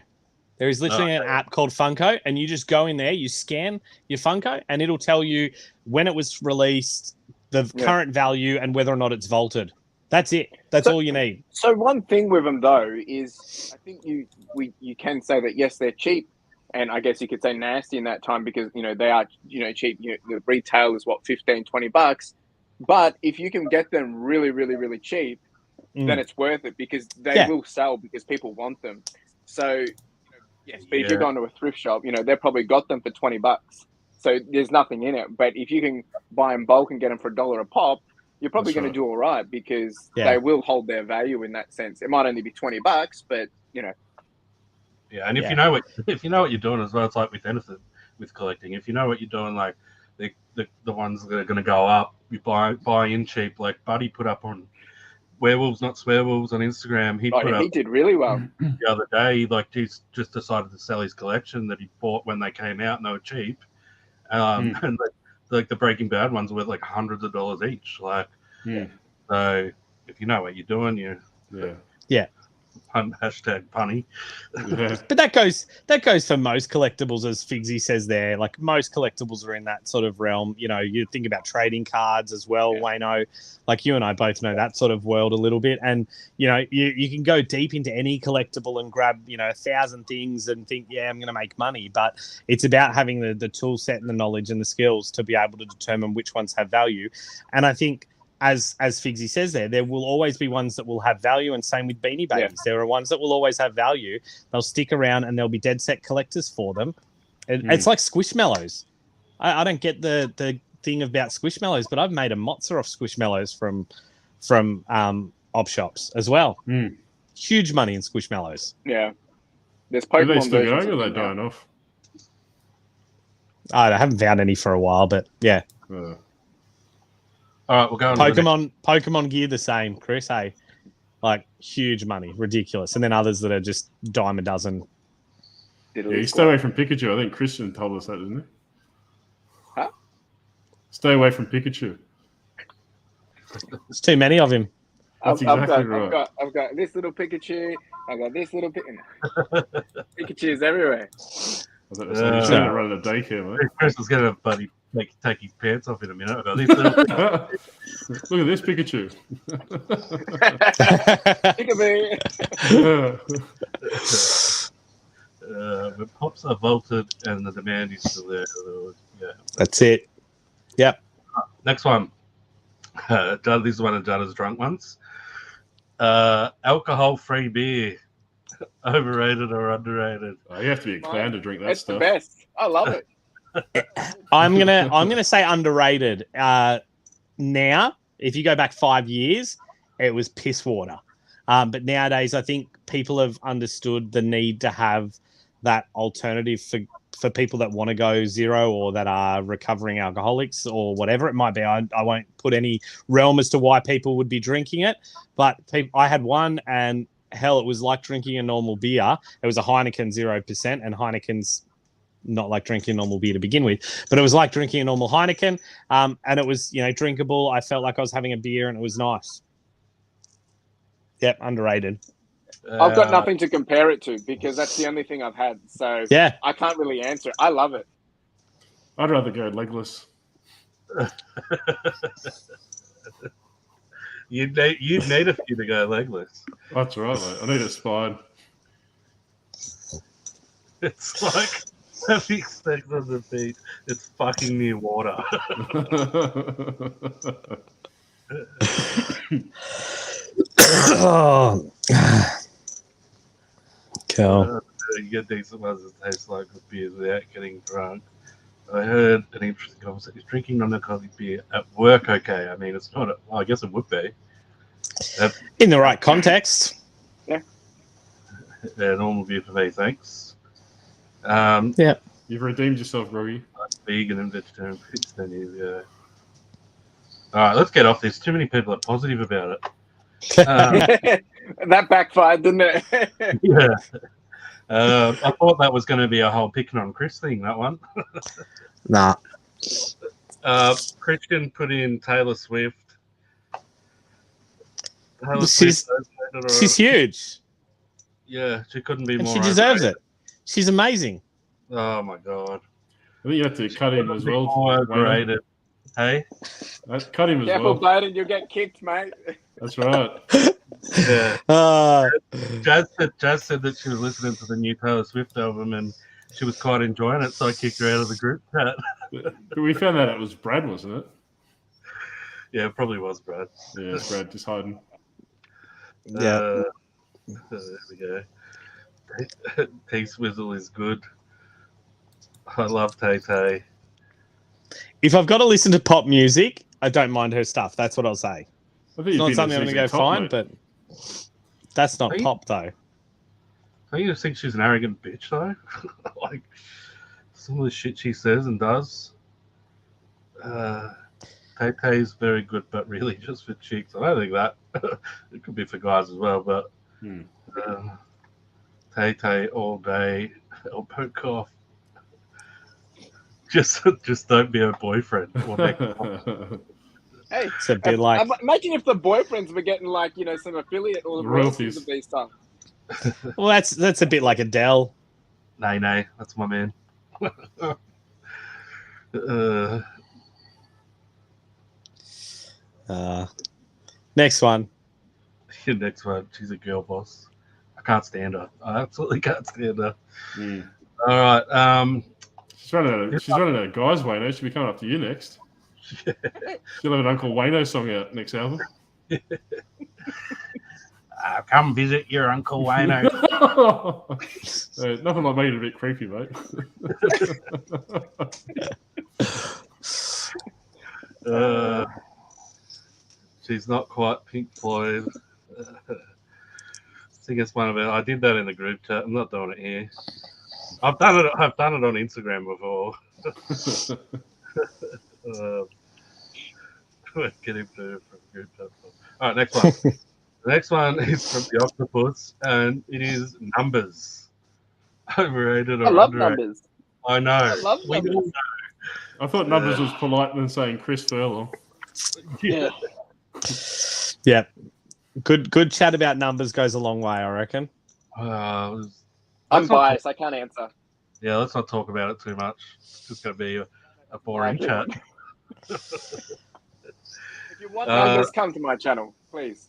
There is literally an app called Funko, and you just go in there, you scan your Funko, and it'll tell you when it was released, the current value, and whether or not it's vaulted. That's it. That's all you need.
So one thing with them, though, is I think you can say that, yes, they're cheap, and I guess you could say nasty in that time because, they are, cheap. The retail is, what, $15, $20? But if you can get them really, really, really cheap, then it's worth it because they will sell because people want them. So, yes, but if you're going to a thrift shop, they've probably got them for $20. So there's nothing in it. But if you can buy in bulk and get them for $1 a pop, you're probably going to do all right because they will hold their value in that sense. It might only be $20, but,
Yeah, and if you know what you're doing as well, it's like with anything, with collecting. If you know what you're doing, like the ones that are going to go up, you buy in cheap. Like Buddy put up on Werewolves Not Swearwolves on Instagram. He did really well the other day. Like he's just decided to sell his collection that he bought when they came out and they were cheap. And the Breaking Bad ones were like hundreds of dollars each. So if you know what you're doing, hashtag punny.
But that goes for most collectibles, as Figsy says there. Like most collectibles are in that sort of realm. You think about trading cards as well, Wayno. Like you and I both know that sort of world a little bit. And you can go deep into any collectible and grab 1,000 things and think, I'm going to make money. But it's about having the tool set and the knowledge and the skills to be able to determine which ones have value. And I think, as Figsy says there will always be ones that will have value, and same with Beanie Babies. There are ones that will always have value. They'll stick around and there'll be dead set collectors for them. It's like Squishmallows. I don't get the thing about Squishmallows, but I've made a mozza off Squishmallows from op shops as well. Huge money in Squishmallows.
Yeah. There's Pokemon.
Are they still going or are they dying off?
I haven't found any for a while, but yeah.
All right, we'll go on.
Pokemon gear the same, Chris. Hey, like huge money, ridiculous, and then others that are just dime a dozen.
Yeah, you stay away from Pikachu. I think Christian told us that, didn't he?
Huh?
Stay away from Pikachu.
There's too many of him.
That's exactly right.
I've got this little Pikachu. I've got this little Pikachu's everywhere.
I thought you said running a daycare, mate.
Chris is going to take his pants off in a minute. I've got this little
Look at this Pikachu.
The pops are vaulted and the demand is still there. Yeah,
that's it. Yep.
Next one. This is one of Jada's drunk ones. Alcohol-free beer. Overrated or underrated?
Oh, you have to be a clown to drink that
That's
stuff.
The best. I love it.
I'm gonna say underrated. Now, if you go back 5 years, it was piss water. But nowadays, I think people have understood the need to have that alternative for people that want to go zero or that are recovering alcoholics or whatever it might be. I won't put any realm as to why people would be drinking it, but I had one, and hell, it was like drinking a normal beer. It was a Heineken 0%, and Heineken's not like drinking normal beer to begin with, but it was like drinking a normal Heineken, and it was, drinkable. I felt like I was having a beer, and it was nice. Yep, underrated.
I've got nothing to compare it to because that's the only thing I've had. So
Yeah,
I can't really answer. I love it.
I'd rather go legless.
You'd need a few to go legless.
That's right, mate. I need a spine.
It's like having sex on the beach. It's fucking near water.
Oh, cool.
You get decent ones that taste like the beers without getting drunk. I heard an interesting conversation. Is drinking non-alcoholic beer at work okay? I mean, it's not. I guess it would be.
In the right context.
Yeah.
Normal beer for me, thanks.
Yeah.
You've redeemed yourself, Rogie.
Vegan and vegetarian foods, then yeah. All right, let's get off this. Too many people are positive about it.
That backfired, didn't it?
Yeah. I thought that was going to be a whole picking on Chris thing, that one.
Nah.
Christian put in Taylor Swift.
She's huge.
Yeah, she couldn't be
And
more.
she deserves it. She's amazing.
Oh, my God.
I think you have to cut him as well.
More overrated. Hey?
Cut him as
Careful,
well.
Bohdan, you'll get kicked, mate.
That's right.
Yeah. Jazz said that she was listening to the new Taylor Swift album and she was quite enjoying it, so I kicked her out of the group chat.
We found out it was Brad, wasn't it?
Yeah, it probably was Brad.
Yeah, it's Brad, just hiding.
Yeah.
There we go. T-Swizzle is good. I love Tay-Tay.
If I've got to listen to pop music, I don't mind her stuff. That's what I'll say.
I think
It's not something I'm going to go find, but that's not pop, though.
Don't you just think she's an arrogant bitch, though? Like, some of the shit she says and does. Tay-Tay is very good, but really just for chicks. I don't think that. It could be for guys as well, but Tay-Tay all day, elbow cough. Just don't be her boyfriend.
Hey,
It's a bit like...
imagine if the boyfriends were getting some affiliate or royalties of these stuff.
Well, that's a bit like Adele.
Nay, that's my man.
Next one.
Next one. She's a girl boss. I can't stand her. I absolutely can't stand her. All right.
She's running out of guys, Wayno. She'll be coming up to you next. She'll have an Uncle Wayno song out next album.
Come visit your Uncle Wayno.
Nothing like making it a bit creepy, mate.
She's not quite Pink Floyd. I think it's one of it. I did that in the group chat. I'm not doing it here. I've done it on Instagram before. Get him from group chat. All right, next one. The next one is from the Octopus, and it is Numbers. Overrated or
I love
underrated?
Numbers.
I know.
I love Numbers.
I thought Numbers was polite than saying Chris Furlong.
Yeah.
Yeah. Good chat about Numbers goes a long way, I reckon.
I'm biased. I can't answer.
Yeah, let's not talk about it too much. It's just going to be a boring chat.
If you want Numbers, come to my channel, please.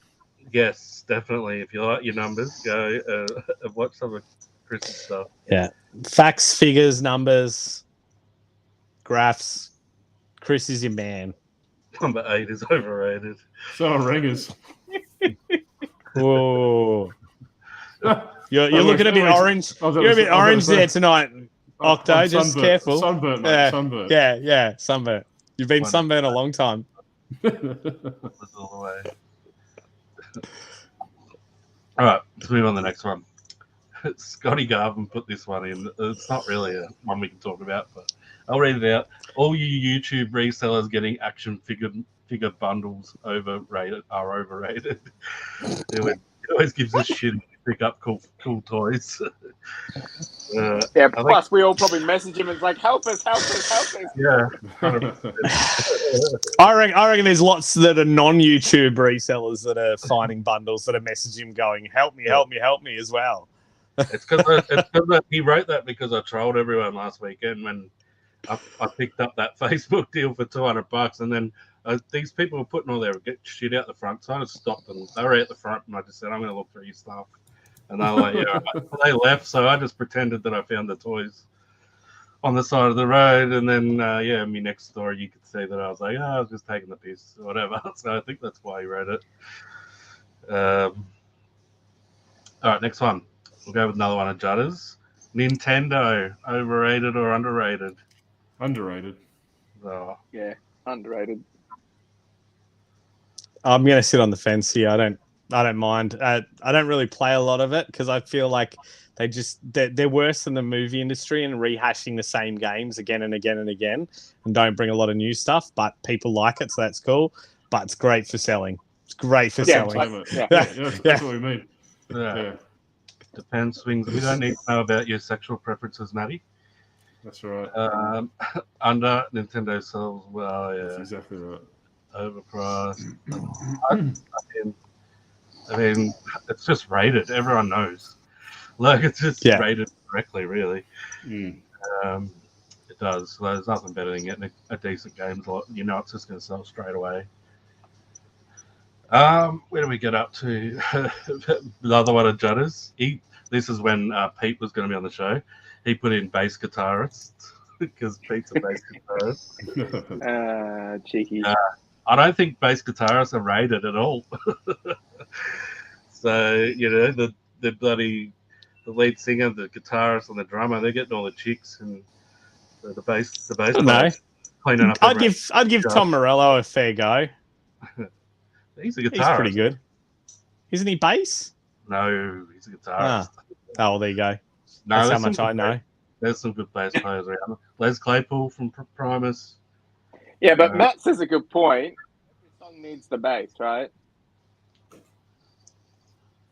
Yes, definitely. If you like your numbers, go and watch some of Chris's stuff.
Yeah. Facts, figures, numbers, graphs. Chris is your man.
Number 8 is overrated.
So are ringers.
Whoa. You're looking a bit orange. You're a bit orange there tonight, Octo, just
sunburnt,
careful.
Sunburnt, mate.
Yeah.
Sunburnt.
Yeah, sunburnt. You've been sunburnt a long time.
That's all the way. All right, let's move on to the next one. Scotty Garvin put this one in. It's not really a one we can talk about, but I'll read it out. All you YouTube resellers getting action figure bundles are overrated. It always gives us shit if you pick up cool toys.
Yeah, plus we all probably message him and it's like, help us.
Yeah.
I reckon there's lots that are non-YouTube resellers that are finding bundles that are messaging him going, help me as well.
It's because he wrote that because I trolled everyone last weekend when I picked up that Facebook deal for $200, and then these people were putting all their shit out the front, so I just stopped them. They were at the front, and I just said, "I'm going to look through your stuff," and they were like, "Yeah." They left, so I just pretended that I found the toys on the side of the road, and then my next story, you could see that I was like, I was just taking the piss or whatever. So I think that's why he wrote it. All right, next one. We'll go with another one of Judder's. Nintendo, overrated or underrated?
Underrated.
Oh.
Yeah, underrated.
I'm going to sit on the fence here. I don't mind. I don't really play a lot of it because I feel like they're worse than the movie industry and rehashing the same games again and again and again, and don't bring a lot of new stuff. But people like it, so that's cool. But it's great for selling. It's great for selling.
That's what we mean.
Yeah. Depends, swings. We don't need to know about your sexual preferences, Matty.
That's right.
Under Nintendo sells well. Yeah,
that's exactly right.
Overpriced. I mean, it's just rated. Everyone knows. Like, it's just rated correctly, really. It does. So there's nothing better than getting a decent game. You know, it's just going to sell straight away. Where do we get up to? The other one of Judders. This is when Pete was going to be on the show. He put in bass guitarist because Pete's a bass guitarist.
Cheeky.
I don't think bass guitarists are rated at all. So, you know, the lead singer, the guitarist, and the drummer, they're getting all the chicks, and the bass player cleaning up.
I'd give Tom Morello a fair go.
He's a guitarist.
He's pretty good. Isn't he bass?
No, he's a guitarist.
Oh, there you go.
No,
that's how much I know.
There's some good bass players around. Les Claypool from Primus.
Yeah, but Matt says a good point. Every song needs the bass, right?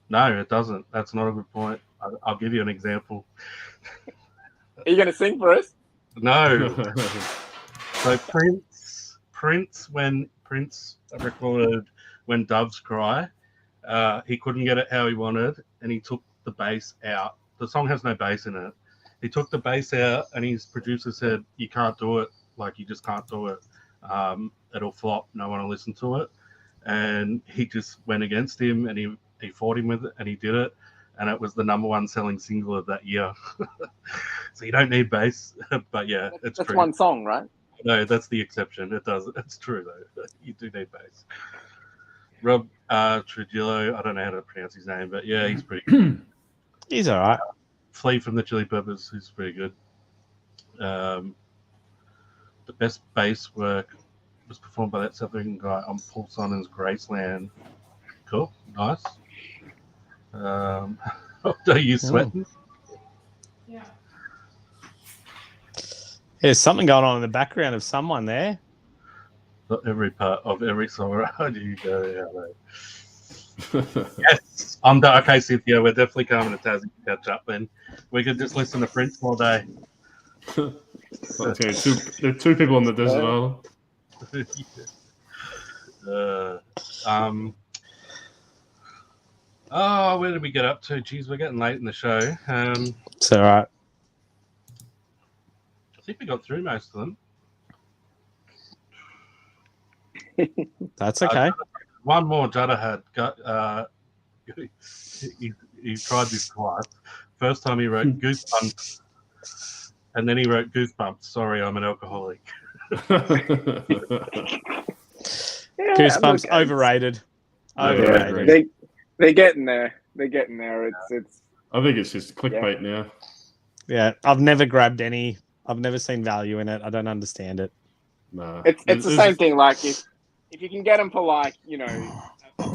No, it doesn't. That's not a good point. I'll give you an example.
Are you going to sing for us?
No. So when Prince recorded When Doves Cry, he couldn't get it how he wanted, and he took the bass out. The song has no bass in it. He took the bass out, and his producer said, "You can't do it. Like, you just can't do it. It'll flop. No one will listen to it." And he just went against him, and he fought him with it, and he did it. And it was the #1 selling single of that year. So you don't need bass, but yeah, it's
that's
true.
One song, right?
No, that's the exception. It's true though. You do need bass. Rob Trujillo, I don't know how to pronounce his name, but yeah, he's pretty good.
He's all right.
Flea from the Chili Peppers, who's pretty good. The best bass work was performed by that South African guy on Paul Simon's Graceland. Cool, nice. Are you sweating?
Yeah.
There's something going on in the background of someone there.
Not every part of every song. How do you go? Yes, I'm done. Okay, Cynthia, we're definitely coming to Tassie to catch up. Then we could just listen to Prince all day.
Okay, there are two people on the desert island.
Oh, where did we get up to? Jeez, we're getting late in the show.
It's all right.
I think we got through most of them.
That's okay.
One more Judder had. He tried this twice. First time he wrote Goosebumps, and then he wrote Goosebumps. Sorry, I'm an alcoholic.
Goosebumps, overrated.
They're getting there. They're getting there. It's.
I think it's just clickbait now.
Yeah, I've never grabbed any. I've never seen value in it. I don't understand it.
No.
It's the same thing. Like if you can get them for like a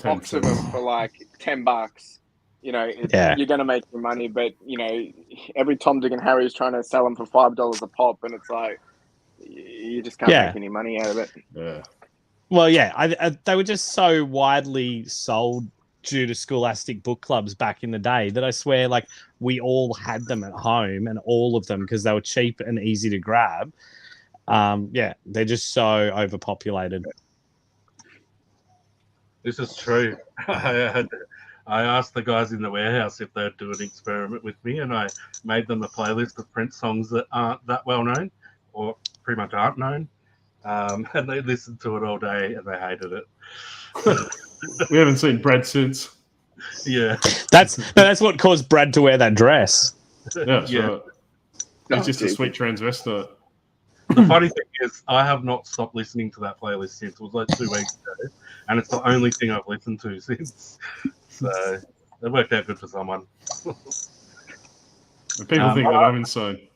box of them for like $10, you're gonna make your money. But every Tom, Dick, and Harry is trying to sell them for $5 a pop, and it's like you just can't make any money out of it.
Yeah.
Well, yeah, they were just so widely sold due to scholastic book clubs back in the day that I swear, like, we all had them at home, and all of them, because they were cheap and easy to grab. They're just so overpopulated.
This is true. I asked the guys in the warehouse if they'd do an experiment with me, and I made them a playlist of Prince songs that aren't that well known, or pretty much aren't known. And they listened to it all day, and they hated it.
We haven't seen Brad since.
Yeah,
that's what caused Brad to wear that dress.
Yeah, right. He's just a sweet transvestite.
The funny thing is, I have not stopped listening to that playlist since. It was like 2 weeks ago, and it's the only thing I've listened to since. So it worked out good for someone.
People think that I'm insane.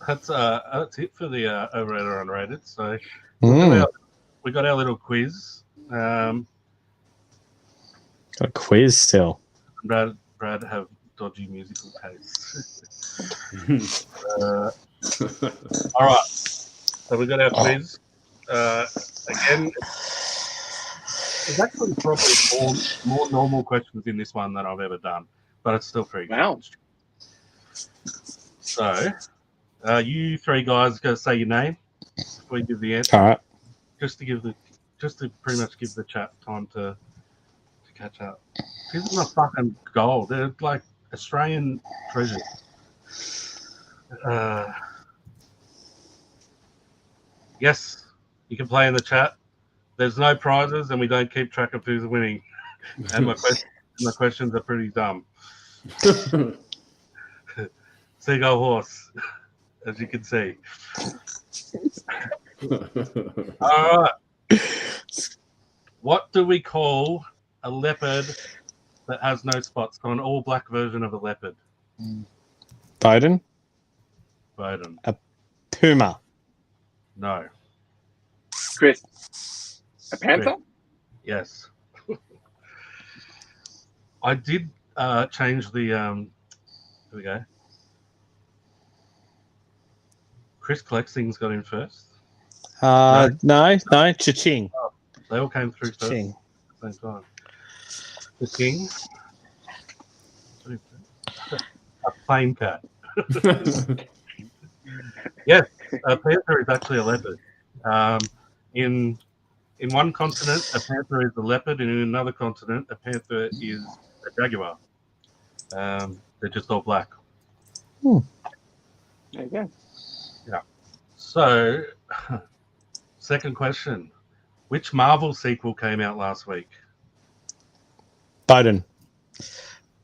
That's it for the overrated or unrated. So we got our little quiz.
Got a quiz still.
Brad have dodgy musical tastes. All right. So we got our quiz. Again, there's actually probably more normal questions in this one than I've ever done, but it's still pretty good.
Wow.
So, you three guys go say your name before you give the answer.
All right.
Just to pretty much give the chat time to catch up. These are not fucking gold. They're like Australian treasures. Yes, you can play in the chat. There's no prizes, and we don't keep track of who's winning. And my questions are pretty dumb. Seagull horse, as you can see. All right. What do we call a leopard that has no spots? So an all-black version of a leopard.
Bohdan?
Bohdan.
Puma.
No.
Chris, a panther?
Chris. Yes. I did change the. Here we go. Chris Clexing's got in first.
No, Cha-ching.
Oh, they all came through first at the same time. Cha-ching. A plain cat. Yes, a panther is actually a leopard. In one continent, a panther is a leopard, and in another continent, a panther is a jaguar. They're just all black.
There you go.
Yeah. So, second question. Which Marvel sequel came out last week?
Bohdan.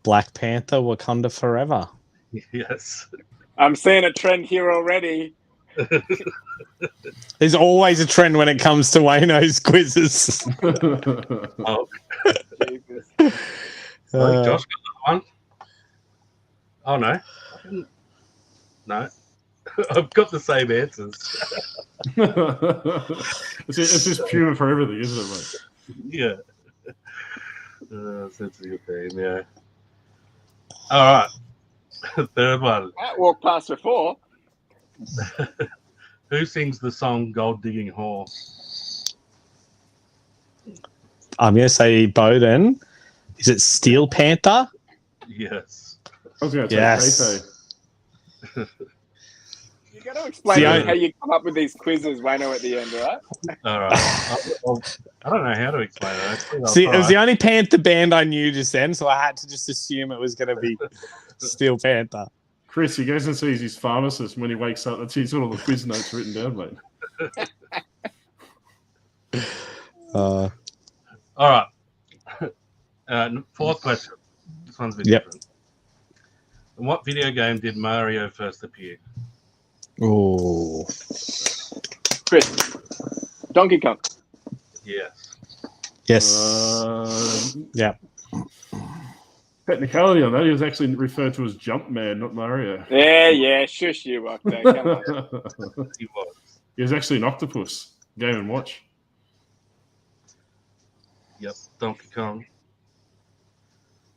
Black Panther, Wakanda Forever.
Yes.
I'm seeing a trend here already.
There's always a trend when it comes to Wayno's quizzes.
Oh.
Jesus.
Josh got that one. Oh, no. No. I've got the same answers.
It's just pure for everything, isn't it, mate?
Yeah. Sensitive theme, yeah. All right. Third one.
That walked past before.
Who sings the song Gold Digging Whore?
I'm going to say Bohdan. Is it Steel Panther?
Yes.
I was going to
Yes.
Tay.
You got to explain how you come up with these quizzes, Wayno, at the end, right?
All right. I don't know how to explain it.
See, it was the only Panther band I knew just then, so I had to just assume it was going to be Steel Panther.
Chris, he goes and sees his pharmacist when he wakes up. That's his all the quiz notes written down, mate.
All right. Fourth question. This one's a bit different. In what video game did Mario first appear?
Oh.
Chris, Donkey Kong.
Yes.
Yes.
Yeah. Technicality on that, he was actually referred to as Jumpman, not Mario.
Yeah, shush you, Octo. Come on.
He was.
He was actually an octopus. Game & Watch.
Yep, Donkey Kong.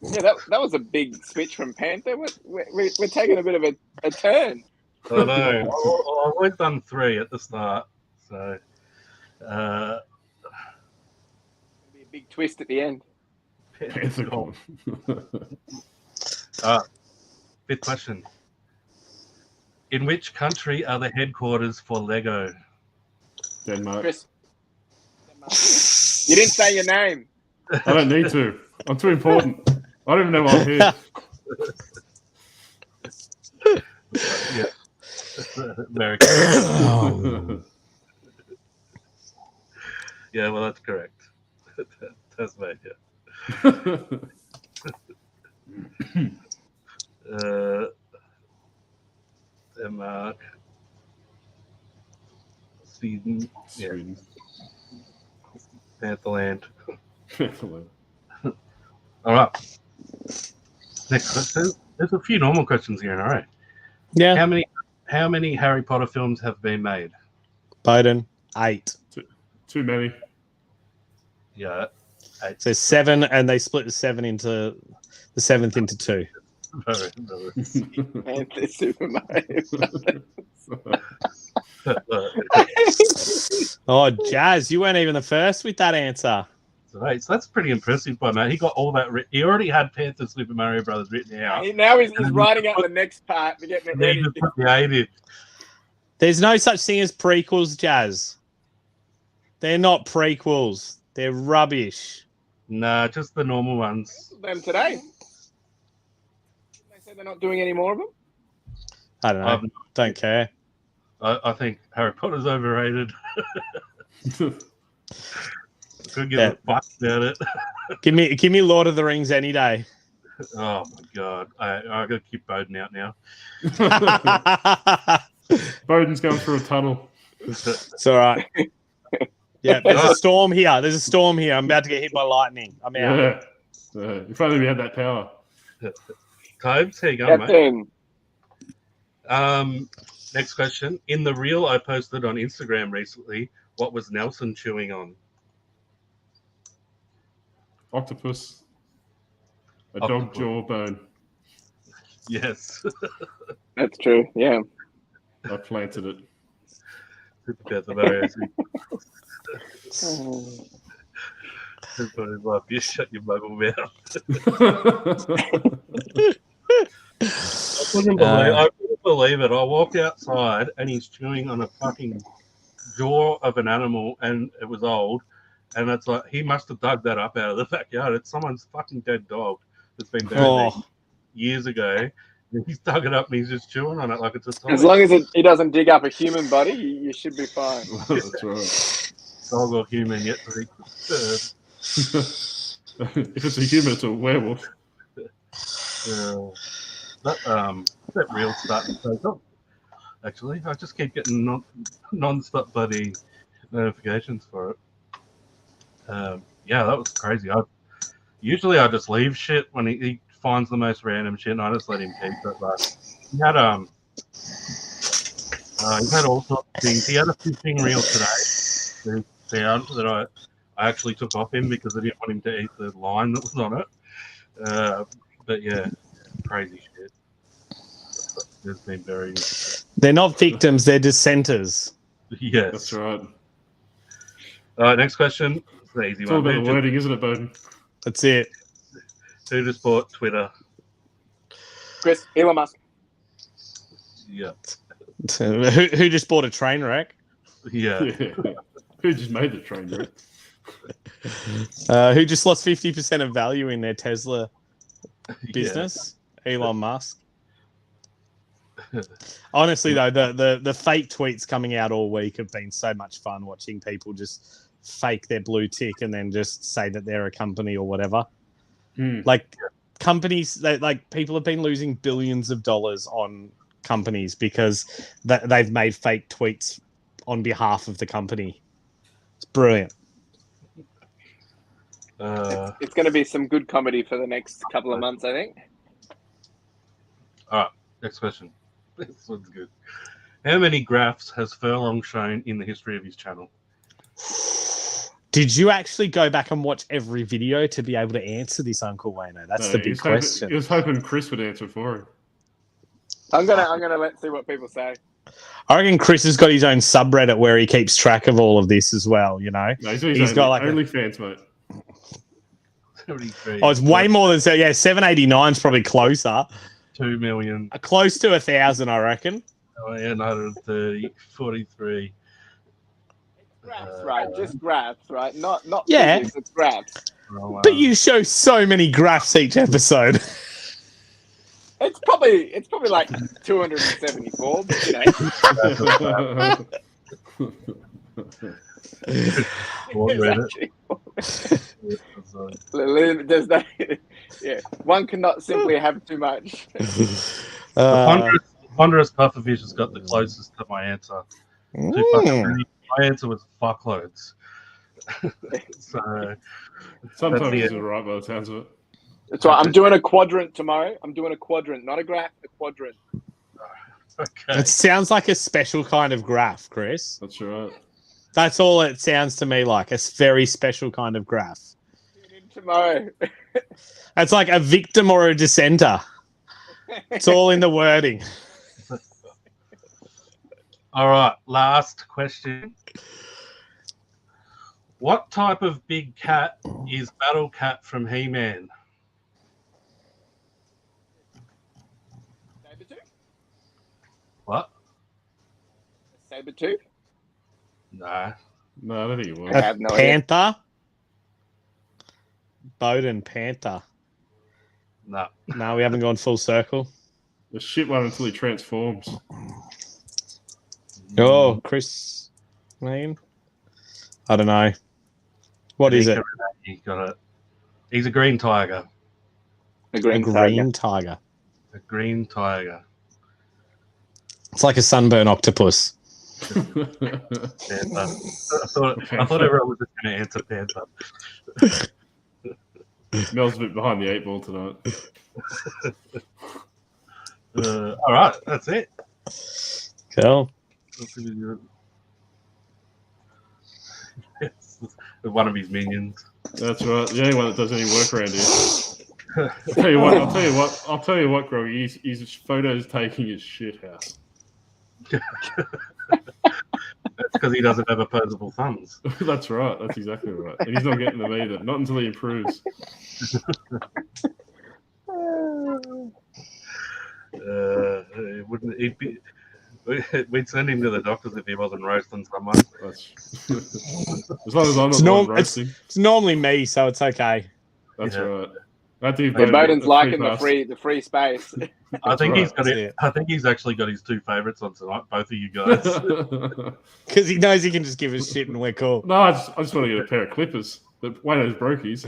Yeah, that was a big switch from Panther. We're taking a bit of a turn.
I know. I've always done 3 at the start, so
It'll be a big twist at the end.
Panther Kong.
5th question. In which country are the headquarters for Lego?
Denmark.
Chris, you didn't say your name.
I don't need to. I'm too important. I don't even know why I'm here.
Yeah. America. Yeah, well, that's correct. Tasmania. Denmark. Sweden.
Sweden.
Pantherland.
Pantherland.
All right. Next question. There's a few normal questions here, all right?
Yeah.
How many Harry Potter films have been made?
Bohdan, 8.
Too many.
Yeah, 8.
So 7, and they split the 7th into 2.
Panther Super Mario.
Oh, Jazz, you weren't even the first with that answer.
Right, so that's pretty impressive by Matt. He got all that. He already had Panther Super Mario Brothers written out.
Now he's writing out the next part to get it ready.
He just put the 8 in.
There's no such thing as prequels, Jazz. They're not prequels. They're rubbish.
Nah, just the normal ones.
Them today. They said they're not doing any more of them.
I don't know. Don't care.
I think Harry Potter's overrated. Couldn't give a fuck about it.
Give me Lord of the Rings any day.
Oh my god, I gotta keep Bohdan out now.
Bohdan's going through a tunnel.
It's all right. Yeah, there's a storm here. I'm about to get hit by lightning. I'm out.
Yeah. If only we had that power.
Cobes, how you going,
Captain.
mate? Next question. In the reel I posted on Instagram recently, what was Nelson chewing on?
Octopus. A dog jawbone.
Yes.
That's true. Yeah.
I planted it.
You shut your muggle mouth. I couldn't believe it. I walked outside and he's chewing on a fucking jaw of an animal, and it was old. And it's like he must have dug that up out of the backyard. It's someone's fucking dead dog that's been buried there years ago. And he's dug it up and he's just chewing on it like it's a toy.
As long as he doesn't dig up a human body, you should be fine.
That's right.
Dog or human yet to be disturbed.
If it's a human, it's a werewolf.
That real starting to take off. Actually, I just keep getting non-stop bloody notifications for it. Yeah, that was crazy. Usually I just leave shit when he finds the most random shit, and I just let him keep it. But he had all sorts of things. He had a fishing reel today that he found that I actually took off him because I didn't want him to eat the line that was on it. But yeah, crazy shit. There's been very.
They're not victims; they're dissenters.
Yes,
that's right.
All right, next question. It's an easy
it's
one.
All about the wording, isn't it, Bohdan?
That's it.
Who just bought Twitter?
Chris, Elon Musk.
Yeah.
Who just bought a train wreck?
Yeah.
Who just made the train wreck?
Who just lost 50% of value in their Tesla business? Yeah. Elon Musk. Honestly, though, the fake tweets coming out all week have been so much fun watching people just fake their blue tick and then just say that they're a company or whatever. Like companies, people have been losing billions of dollars on companies because they've made fake tweets on behalf of the company. It's brilliant.
It's going to be some good comedy for the next couple of months, I think.
All right, next question. This one's good. How many graphs has Furlong shown in the history of his channel?
Did you actually go back and watch every video to be able to answer this, Uncle Wayno? That's the big question.
He was hoping Chris would answer for him.
I'm gonna let's see what people say.
I reckon Chris has got his own subreddit where he keeps track of all of this as well. You know,
No,
he's got like
OnlyFans, mate.
73.
Oh, it's way more than 789 is probably closer.
2 million.
Close to 1,000, I reckon.
930, 43.
Graphs, right? Just graphs, right? Not
Yeah.
physics, it's graphs.
But you show so many graphs each episode.
It's probably like 274, but you know. There's that. Yeah, one cannot simply have too much.
The ponderous pufferfish has got the closest to my answer. My answer was fuckloads. So
sometimes he's all right by the sounds of it.
That's right. I'm doing a quadrant tomorrow. I'm doing a quadrant, not a graph, a quadrant.
Okay. It sounds like a special kind of graph, Chris.
That's right.
That's all it sounds to me like. A very special kind of graph.
Tomorrow.
It's like a victim or a dissenter. It's all in the wording.
All right, last question. What type of big cat is Battle Cat from He-Man?
Sabertooth?
What?
Sabertooth?
No.
I don't think it was.
I have no idea.
Panther? Bohdan Panther.
No.
No, we haven't gone full circle.
The shit one until he transforms.
Oh, Chris name? I don't know. What is it?
He got it. He's a green tiger.
A green
tiger.
A green tiger.
It's like a sunburn octopus.
Panther. I thought everyone was just going to answer Panther.
Mel's a bit behind the 8 ball tonight.
All right, that's it.
Cool.
One of his minions.
That's right. The only one that does any work around here. I'll tell you what, Groggy. His photos taking his shit house.
That's because he doesn't have opposable thumbs.
That's right. That's exactly right. And he's not getting them either. Not until he improves.
We'd send him to the doctors if he wasn't roasting someone.
As long as I'm not the one roasting.
It's normally me, so it's okay.
That's right.
Bohdan's liking the free space.
I think he's got it. I think he's actually got his two favourites on tonight. Both of you guys,
because he knows he can just give us shit and we're cool.
No, I just want to get a pair of clippers. But Wayno's brokies.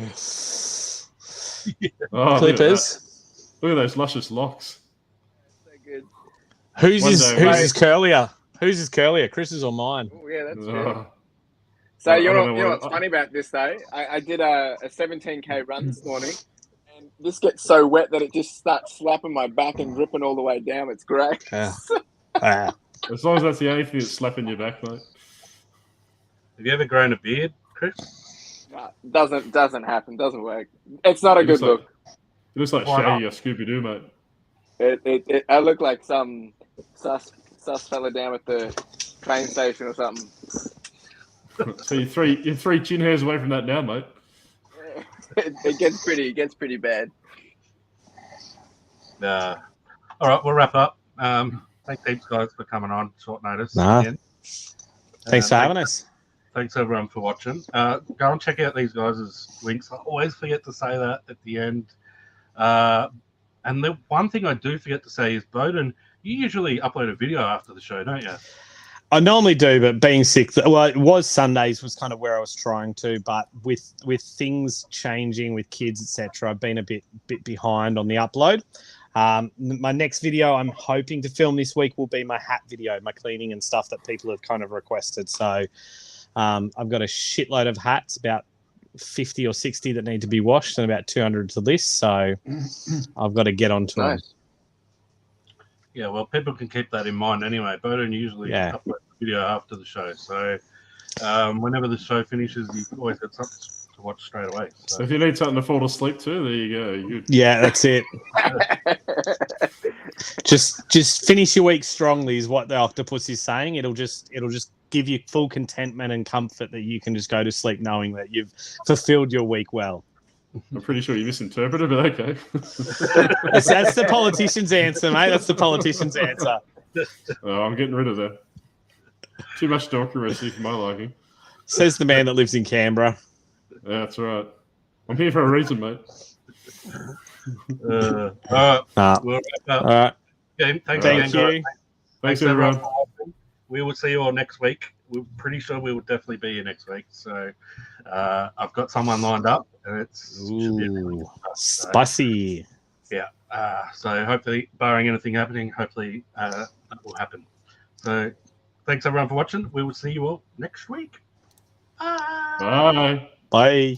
Yeah. Oh, clippers.
Look at those luscious locks.
So good.
Who's his curlier? Who's his curlier? Chris's or mine?
Oh yeah, that's true. So you know what's funny about this though? I did a 17K run this morning. This gets so wet that it just starts slapping my back and dripping all the way down. It's great.
As long as that's the only thing that's slapping your back, mate.
Have you ever grown a beard, Chris?
No, doesn't happen. Doesn't work. It's not a good look.
It looks like Shaggy or Scooby-Doo, mate.
I look like some sus fella down at the train station or something.
So you're three chin hairs away from that now, mate.
It gets pretty bad.
All right, we'll wrap up. Thanks heaps, guys, for coming on short notice.
Thanks for having us.
Thanks everyone for watching. Go and check out these guys' links. I always forget to say that at the end. And the one thing I do forget to say is, Bohdan, you usually upload a video after the show, don't you?
I normally do, but being sick, well, it was Sundays was kind of where I was trying to, but with things changing with kids, etc., I've been a bit behind on the upload. My next video I'm hoping to film this week will be my hat video, my cleaning and stuff that people have kind of requested. So I've got a shitload of hats, about 50 or 60 that need to be washed and about 200 to list. So I've got to get onto them.
Nice.
Yeah, well, people can keep that in mind anyway. Bohdan usually uploads the video after the show. So whenever the show finishes, you always got something to watch straight away.
So if you need something to fall asleep to, there you go. You're good.
Yeah, that's it. just finish your week strongly is what the octopus is saying. It'll just give you full contentment and comfort that you can just go to sleep knowing that you've fulfilled your week well.
I'm pretty sure you misinterpreted, but okay.
That's the politician's answer, mate. That's the politician's answer.
Oh, I'm getting rid of that. Too much democracy for my liking.
Says the man that lives in Canberra.
Yeah, that's right. I'm here for a reason, mate.
All right. We'll wrap up.
All right.
Okay,
Thank
again,
you.
guys.
Thanks, everyone.
for watching. We will see you all next week. We're pretty sure we will definitely be here next week. So I've got someone lined up, and should be a really good stuff.
Spicy.
Yeah. So hopefully, barring anything happening, hopefully that will happen. So thanks everyone for watching. We will see you all next week. Bye.
Bye.
Bye.